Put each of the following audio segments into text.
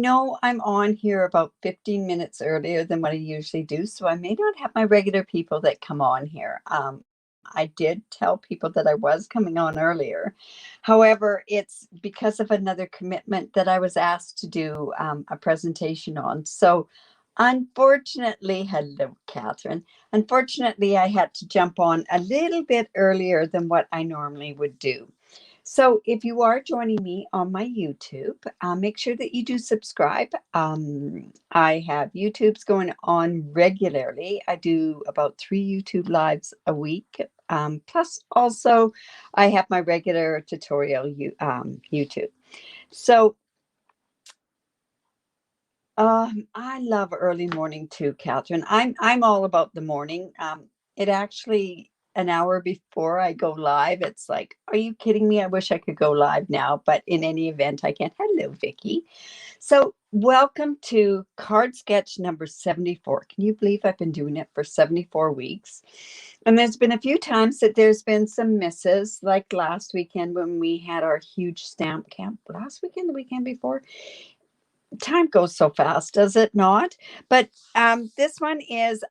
know I'm on here about 15 minutes earlier than what I usually do, so I may not have my regular people that come on here. I did tell people that I was coming on earlier. However, it's because of another commitment that I was asked to do a presentation on. So, unfortunately, hello, Catherine. Unfortunately, I had to jump on a little bit earlier than what I normally would do. So, if you are joining me on my YouTube, make sure that you do subscribe. I have YouTubes going on regularly. I do about 3 YouTube lives a week. Plus, also, I have my regular tutorial YouTube. So, I love early morning too, Catherine. I'm all about the morning. It actually an hour before I go live, it's like, are you kidding me? I wish I could go live now, but in any event, I can. Hello, Vicky. So, welcome to card sketch number 74. Can you believe I've been doing it for 74 weeks? And there's been a few times that there's been some misses, like last weekend when we had our huge stamp camp. Last weekend, the weekend before, time goes so fast, does it not? But this one is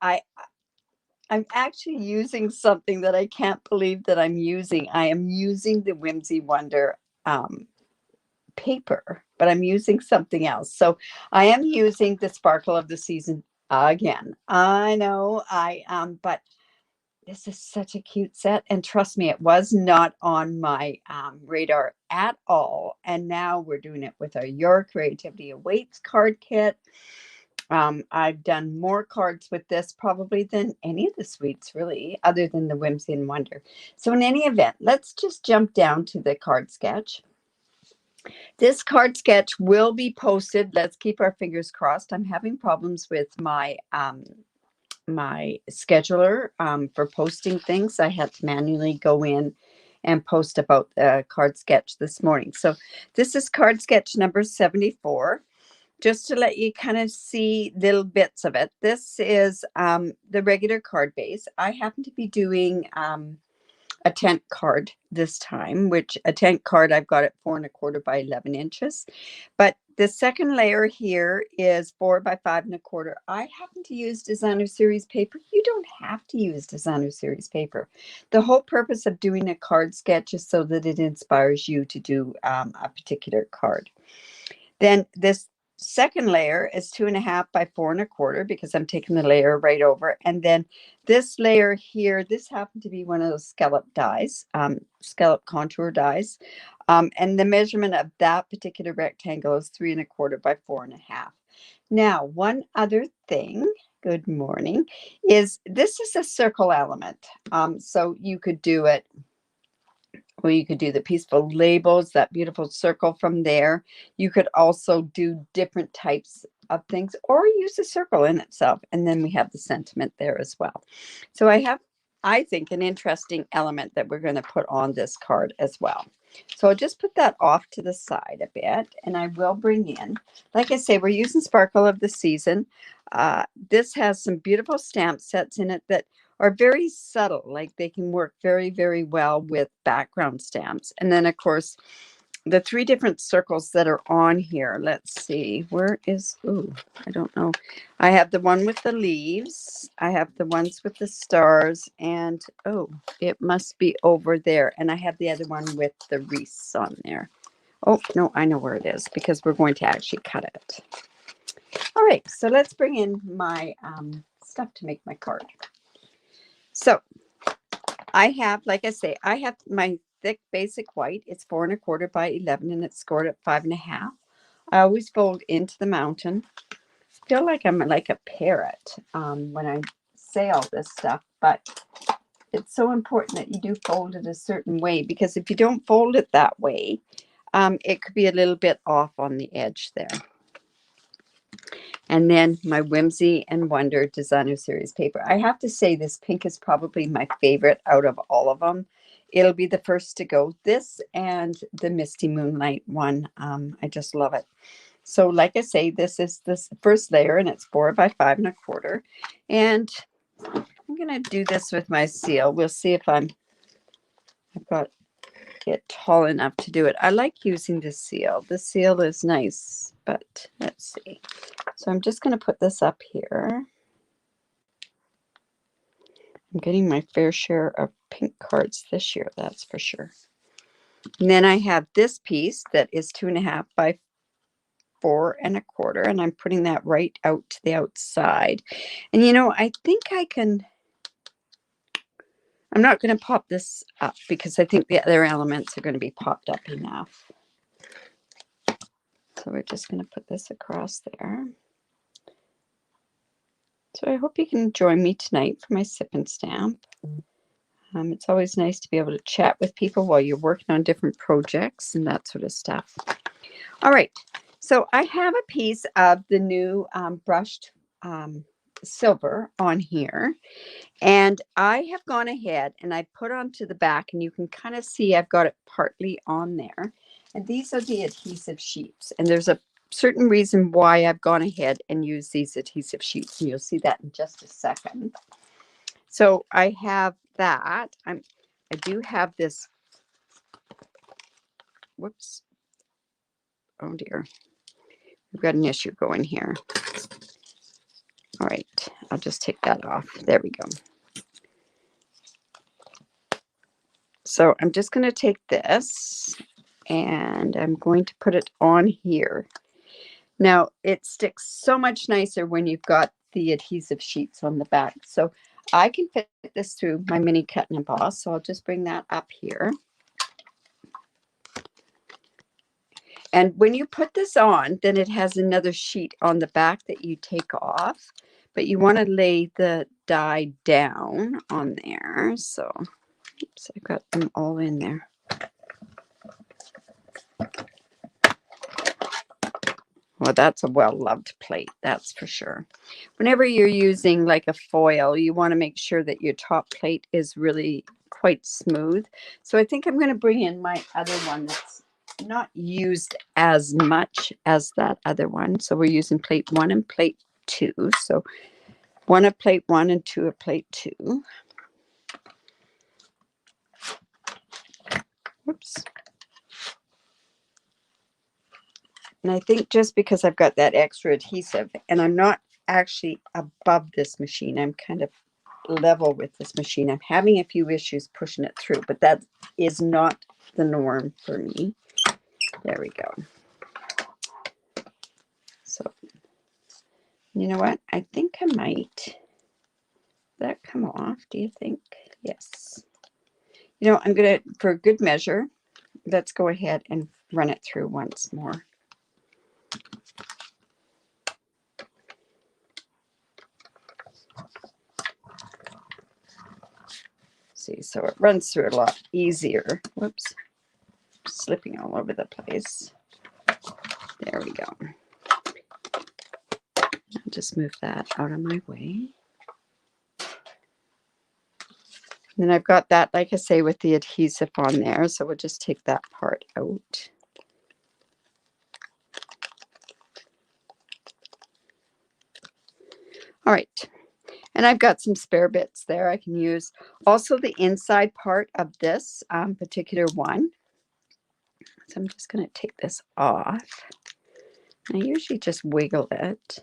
I'm actually using something that I can't believe that I'm using. I am using the Whimsy Wonder paper, but I'm using something else. So I am using the Sparkle of the Season again. I know but this is such a cute set, and trust me, it was not on my radar at all. And now we're doing it with our Your Creativity Awaits card kit. I've done more cards with this probably than any of the suites, really, other than the Whimsy and Wonder. So in any event, let's just jump down to the card sketch. This card sketch will be posted. Let's keep our fingers crossed. I'm having problems with my my scheduler for posting things. I had to manually go in and post about the card sketch this morning. So this is card sketch number 74. Just to let you kind of see little bits of it. This is the regular card base. I happen to be doing a tent card this time, which a tent card I've got at 4¼ by 11 inches. But the second layer here is 4 by 5¼ I happen to use designer series paper. You don't have to use designer series paper. The whole purpose of doing a card sketch is so that it inspires you to do a particular card. Then this second layer is 2½ by 4¼ because I'm taking the layer right over. And then this layer here, this happened to be one of those scallop dies, scallop contour dies. And the measurement of that particular rectangle is 3¼ by 4½. Now, one other thing, good morning, is this is a circle element. So you could do it. Or you could do the peaceful labels, that beautiful circle from there. You could also do different types of things or use the circle in itself. And then we have the sentiment there as well. So I have, I think, an interesting element that we're going to put on this card as well. So I'll just put that off to the side a bit, and I will bring in, like I say, we're using Sparkle of the Season. This has some beautiful stamp sets in it that are very subtle, like they can work very, very well with background stamps. And then, of course, the 3 different circles that are on here. Let's see, where is, ooh, I don't know. I have the one with the leaves. I have the ones with the stars. And, oh, it must be over there. And I have the other one with the wreaths on there. Oh, no, I know where it is because we're going to actually cut it. All right, so let's bring in my stuff to make my card. So I have, like I say, I have my thick basic white. It's 4¼ by 11 and it's scored at 5½. I always fold into the mountain. I feel like I'm like a parrot when I say all this stuff, but it's so important that you do fold it a certain way, because if you don't fold it that way, it could be a little bit off on the edge there. And then my Whimsy and Wonder designer series paper. I have to say this pink is probably my favorite out of all of them. It'll be the first to go. This and the Misty Moonlight one. I just love it. So like I say, this is this first layer and it's 4 by 5¼ And I'm going to do this with my seal. We'll see if I've got it tall enough to do it. I like using the seal. The seal is nice, but let's see. So I'm just going to put this up here. I'm getting my fair share of pink cards this year, that's for sure. And then I have this piece that is 2.5 by 4.25, and I'm putting that right out to the outside. And you know, I think I can, I'm not going to pop this up because I think the other elements are going to be popped up enough. So we're just going to put this across there. So I hope you can join me tonight for my sip and stamp. It's always nice to be able to chat with people while you're working on different projects and that sort of stuff. All right, so I have a piece of the new brushed silver on here, and I have gone ahead and I put onto the back, and you can kind of see I've got it partly on there. And these are the adhesive sheets, and there's a certain reason why I've gone ahead and used these adhesive sheets, and you'll see that in just a second. So I have that. I do have this. Whoops. Oh dear. We've got an issue going here. All right. I'll just take that off. There we go. So I'm just going to take this and I'm going to put it on here. Now it sticks so much nicer when you've got the adhesive sheets on the back. So I can fit this through my mini cut and emboss. So I'll just bring that up here. And when you put this on, then it has another sheet on the back that you take off. But you want to lay the die down on there. So, oops, I got them all in there. Well, that's a well-loved plate, that's for sure. Whenever you're using like a foil, you want to make sure that your top plate is really quite smooth. So I think I'm going to bring in my other one that's not used as much as that other one. So we're using plate 1 and plate 2. So 1 of plate 1 and 2 of plate 2. Whoops. And I think just because I've got that extra adhesive and I'm not actually above this machine, I'm kind of level with this machine. I'm having a few issues pushing it through, but that is not the norm for me. There we go. So, you know what? I think I might let that come off. Do you think? Yes. You know, I'm going to, for good measure, let's go ahead and run it through once more. See, so it runs through a lot easier. Whoops, slipping all over the place. There we go. I'll just move that out of my way. And then I've got that, like I say, with the adhesive on there. So we'll just take that part out. All right. And I've got some spare bits there I can use. Also the inside part of this particular one. So I'm just going to take this off. I usually just wiggle it.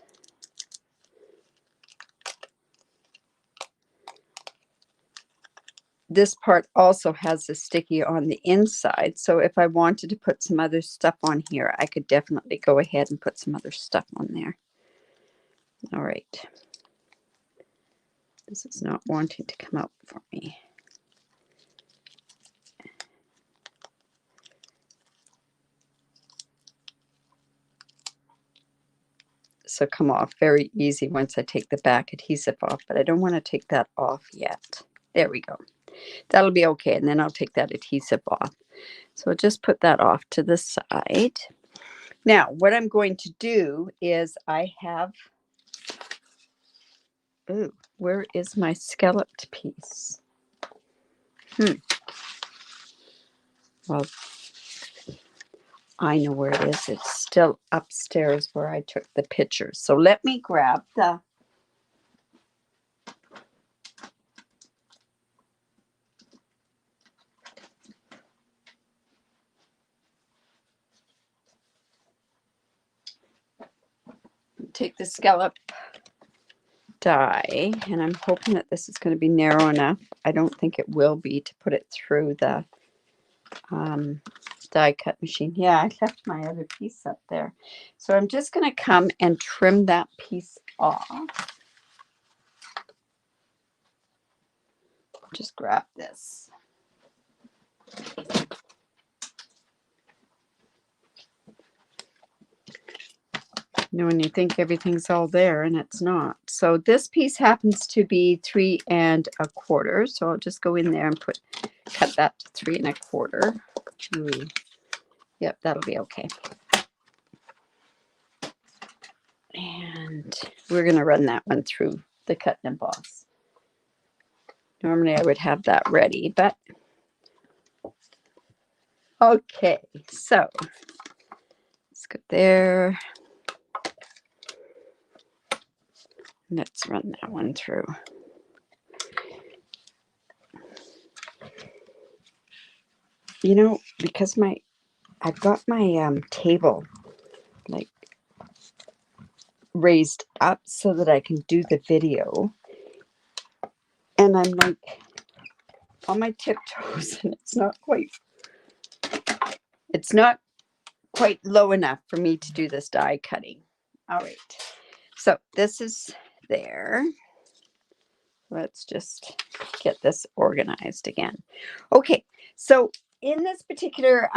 This part also has the sticky on the inside. So if I wanted to put some other stuff on here, I could definitely go ahead and put some other stuff on there. All right. This is not wanting to come out for me. So come off very easy once I take the back adhesive off, but I don't want to take that off yet. There we go. That'll be okay, and then I'll take that adhesive off. So I'll just put that off to the side. Now, what I'm going to do is I have, ooh, where is my scalloped piece? Well, I know where it is. It's still upstairs where I took the pictures. So let me grab the take the scallop die, and I'm hoping that this is going to be narrow enough. I don't think it will be to put it through the die cut machine. Yeah, I left my other piece up there. So I'm just going to come and trim that piece off. Just grab this. You know, when you think everything's all there and it's not. So this piece happens to be 3 1/4. So I'll just go in there and cut that to 3 1/4. Ooh. Yep, that'll be okay. And we're going to run that one through the cut and emboss. Normally I would have that ready, but okay. So let's go there. Let's run that one through. You know, because I've got my table like raised up so that I can do the video, and I'm like on my tiptoes, and it's not quite low enough for me to do this die cutting. All right, so this is there. Let's just get this organized again. Okay, so in this particular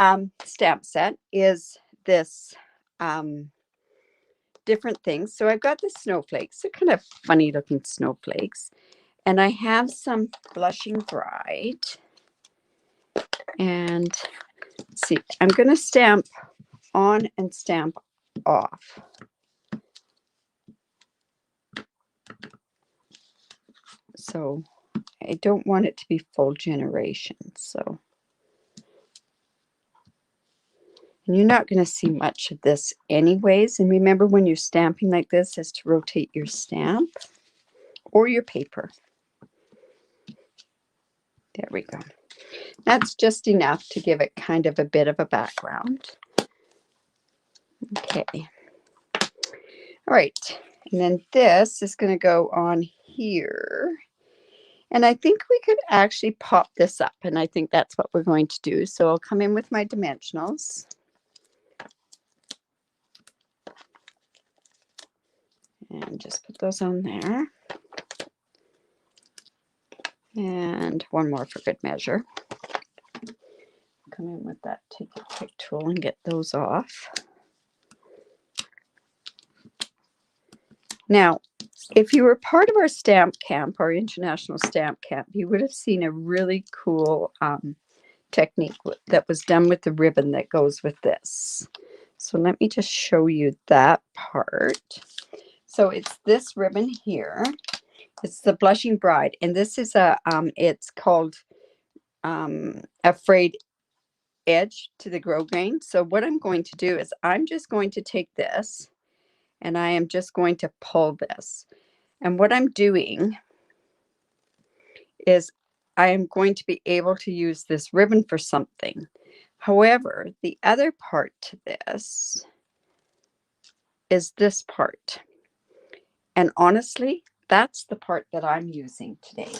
stamp set is this different things. So I've got the snowflakes. They're kind of funny looking snowflakes. And I have some Blushing Bride. And let's see, I'm going to stamp on and stamp off. So I don't want it to be full generation. So, and you're not going to see much of this anyways. And remember, when you're stamping like this, is to rotate your stamp or your paper. There we go. That's just enough to give it kind of a bit of a background. Okay. All right. And then this is going to go on here. And I think we could actually pop this up. And I think that's what we're going to do. So I'll come in with my dimensionals. And just put those on there. And one more for good measure. Come in with that take a quick tool and get those off. Now, if you were part of our stamp camp, our international stamp camp, you would have seen a really cool technique that was done with the ribbon that goes with this. So let me just show you that part. So it's this ribbon here. It's the Blushing Bride, and this is it's called a frayed edge to the grosgrain. So what I'm going to do is I'm just going to take this and I am just going to pull this. And what I'm doing is I am going to be able to use this ribbon for something. However, the other part to this is this part. And honestly, that's the part that I'm using today.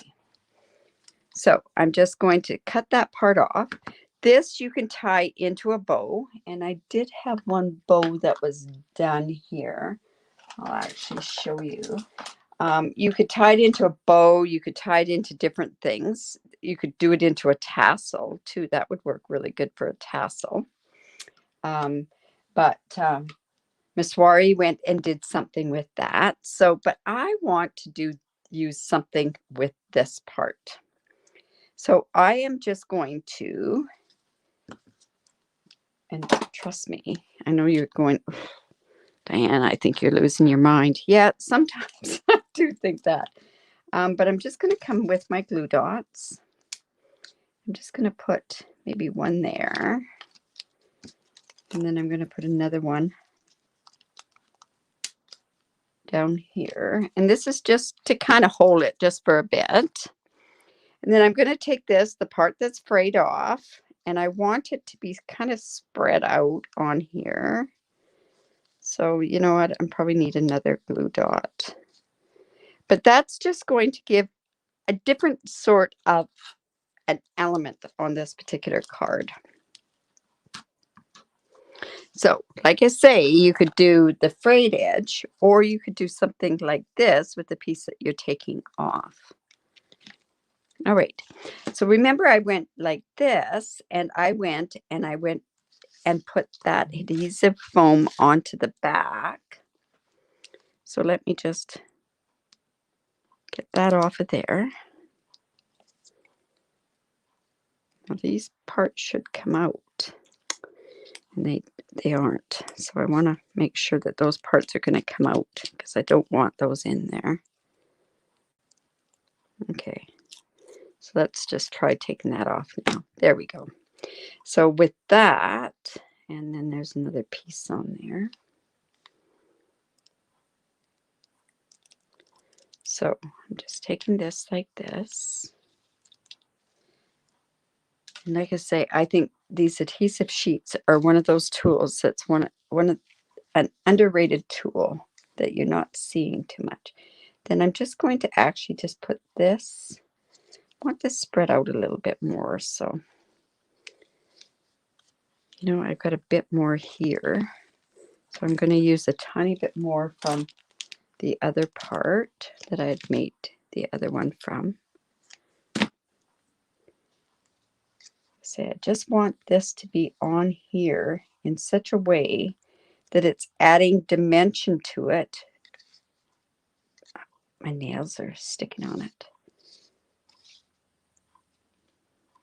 So I'm just going to cut that part off. This you can tie into a bow. And I did have one bow that was done here. I'll actually show you. You could tie it into a bow. You could tie it into different things. You could do it into a tassel too. That would work really good for a tassel. But Miss Wari went and did something with that. So, but I want to use something with this part. So I am just going to, and trust me, I know you're going, Diane, I think you're losing your mind. Yeah, sometimes I do think that. But I'm just going to come with my glue dots. I'm just going to put maybe one there. And then I'm going to put another one down here. And this is just to kind of hold it just for a bit. And then I'm going to take this, the part that's frayed off, and I want it to be kind of spread out on here. So you know what? I probably need another glue dot. But that's just going to give a different sort of an element on this particular card. So, like I say, you could do the frayed edge, or you could do something like this with the piece that you're taking off. All right. So remember I went like this, and I went and put that adhesive foam onto the back. So let me just get that off of there. Now these parts should come out, and they aren't. So I want to make sure that those parts are going to come out because I don't want those in there. Okay. So let's just try taking that off now. There we go. So with that, and then there's another piece on there. So I'm just taking this like this. And like I say, I think these adhesive sheets are one of those tools that's one of an underrated tool that you're not seeing too much. Then I'm just going to actually just put this, I want this spread out a little bit more. So, you know, I've got a bit more here. So I'm going to use a tiny bit more from the other part that I had made the other one from. Say I just want this to be on here in such a way that it's adding dimension to it. My nails are sticking on it.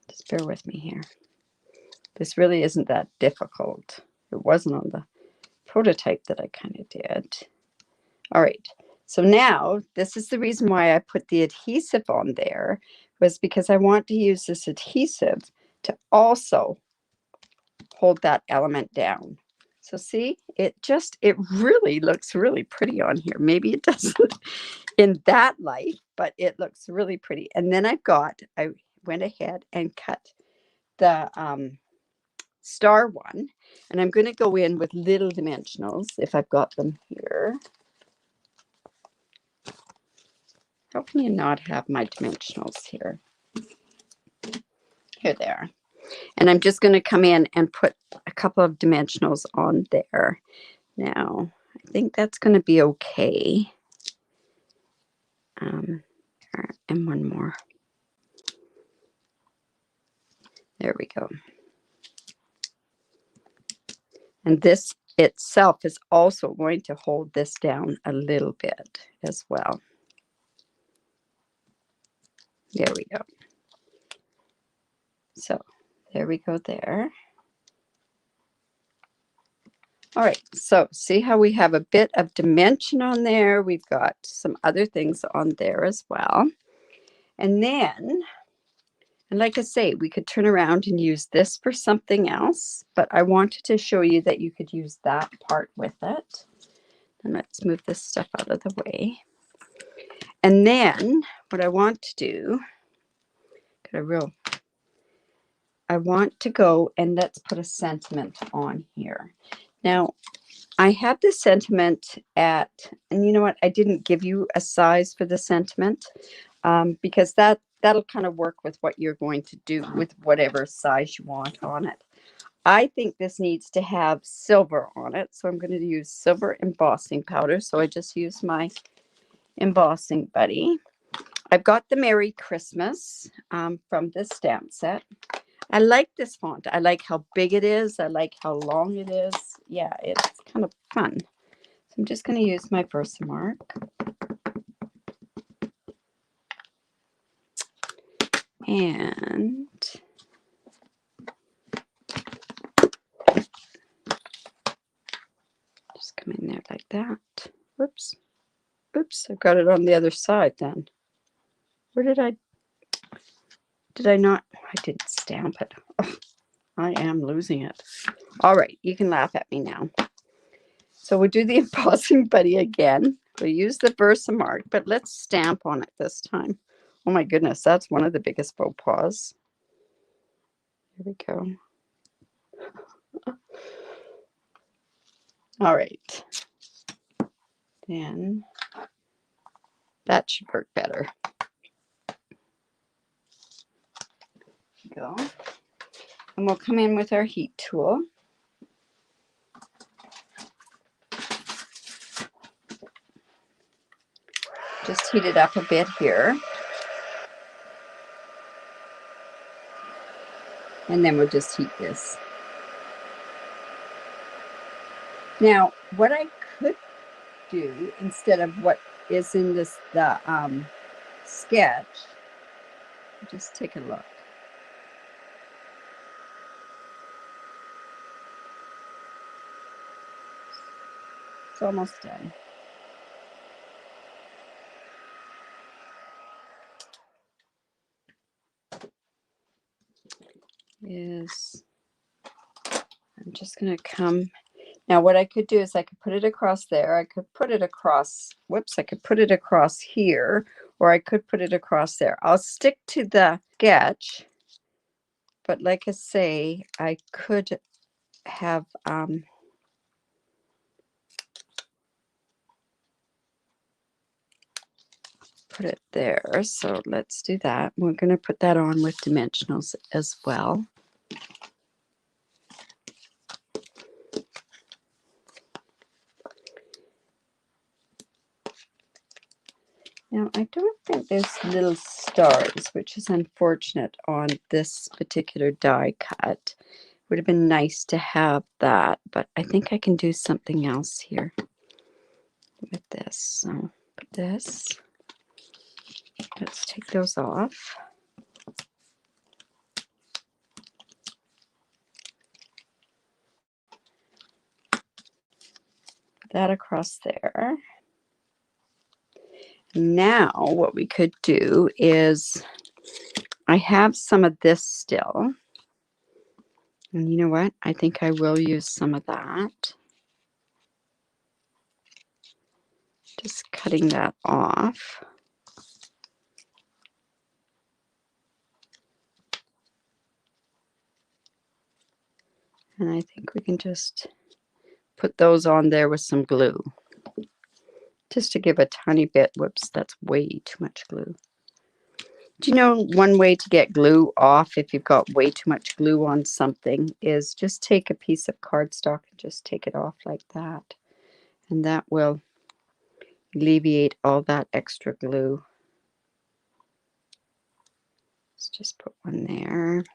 Just bear with me here. This really isn't that difficult. It wasn't on the prototype that I kind of did. All right. So now this is the reason why I put the adhesive on there, was because I want to use this adhesive to also hold that element down. So see, it really looks really pretty on here. Maybe it doesn't in that light, but it looks really pretty. And then I went ahead and cut the star one, and I'm going to go in with little dimensionals if I've got them here. How can you not have my dimensionals here? Here they are. And I'm just going to come in and put a couple of dimensionals on there. Now, I think that's going to be okay. And one more. There we go. And this itself is also going to hold this down a little bit as well. There we go. So there we go there. All right, so see how we have a bit of dimension on there. We've got some other things on there as well. And then, and like I say, we could turn around and use this for something else, but I wanted to show you that you could use that part with it. And let's move this stuff out of the way. And then what I want to do, I want to go and let's put a sentiment on here. Now, I have the sentiment at, and you know what, I didn't give you a size for the sentiment because that'll kind of work with what you're going to do with whatever size you want on it. I think this needs to have silver on it, so I'm going to use silver embossing powder. So I just use my embossing buddy. I've got the Merry Christmas from this stamp set. I like this font. I like how big it is. I like how long it is. Yeah, it's kind of fun. So I'm just going to use my Versamark. And just come in there like that. Whoops. Oops, I've got it on the other side then. Where did I not? I didn't stamp it. Oh, I am losing it. All right, you can laugh at me now. So we'll do the embossing buddy again. We'll use the Versamark, but let's stamp on it this time. Oh my goodness, that's one of the biggest faux pas. Here we go. All right. then that should work better. Go. And we'll come in with our heat tool. Just heat it up a bit here. And then we'll just heat this. Now, what I could do instead of what is in this sketch, just take a look. It's almost done. I'm just going to come. Now what I could do is I could put it across there. I could put it across, whoops, I could put it across here, or I could put it across there. I'll stick to the sketch, but like I say, I could have put it there. So let's do that. We're going to put that on with dimensionals as well. Now, I don't think there's little stars, which is unfortunate on this particular die cut. Would have been nice to have that, but I think I can do something else here with this. So put this. Let's take those off. Put that across there. Now what we could do is, I have some of this still. And you know what? I think I will use some of that. Just cutting that off. And I think we can just put those on there with some glue. Just to give a tiny bit. Whoops, that's way too much glue. Do you know one way to get glue off if you've got way too much glue on something is just take a piece of cardstock and just take it off like that. And that will alleviate all that extra glue. Let's just put one there.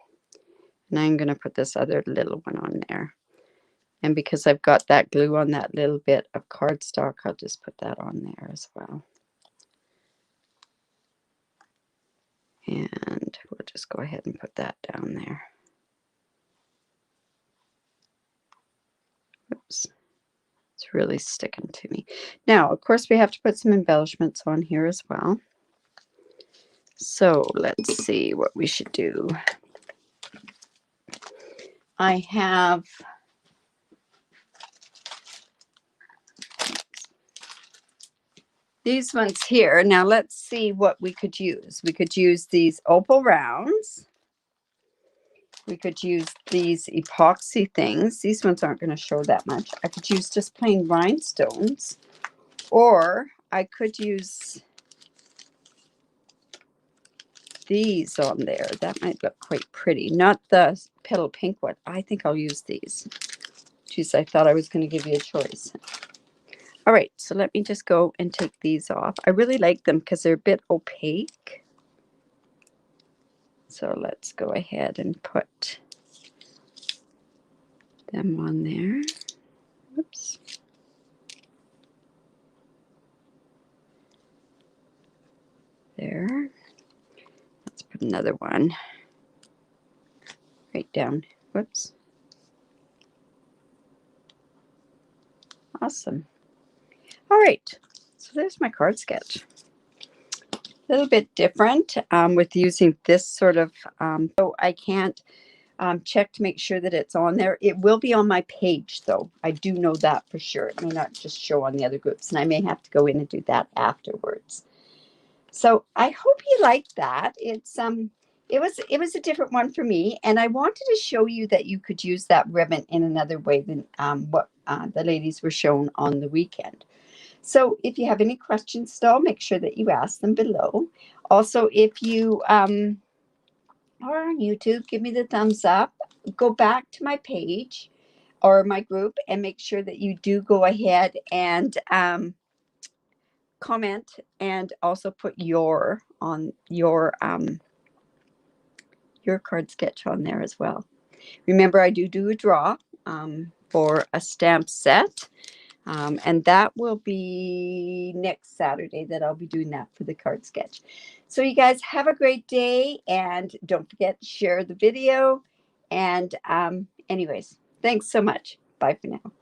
And I'm going to put this other little one on there. And because I've got that glue on that little bit of cardstock, I'll just put that on there as well. And we'll just go ahead and put that down there. Oops. It's really sticking to me. Now, of course, we have to put some embellishments on here as well. So let's see what we should do. I have these ones here. Now let's see what we could use. We could use these opal rounds. We could use these epoxy things. These ones aren't going to show that much. I could use just plain rhinestones, or I could use these on there. That might look quite pretty. Not the petal pink one. I think I'll use these. Geez, I thought I was going to give you a choice. All right, so let me just go and take these off. I really like them because they're a bit opaque. So let's go ahead and put them on there. Oops. There. Let's put another one right down. Whoops. Awesome. All right, so there's my card sketch. A little bit different with using this sort of, so I can't check to make sure that it's on there. It will be on my page though. I do know that for sure. It may not just show on the other groups, and I may have to go in and do that afterwards. So I hope you liked that. It's it was a different one for me, and I wanted to show you that you could use that ribbon in another way than what the ladies were shown on the weekend. So if you have any questions still, make sure that you ask them below. Also, if you are on YouTube, give me the thumbs up. Go back to my page or my group and make sure that you do go ahead and comment, and also put your card sketch on there as well. Remember, I do a draw for a stamp set. And that will be next Saturday that I'll be doing that for the card sketch. So you guys have a great day, and don't forget to share the video. And anyways, thanks so much. Bye for now.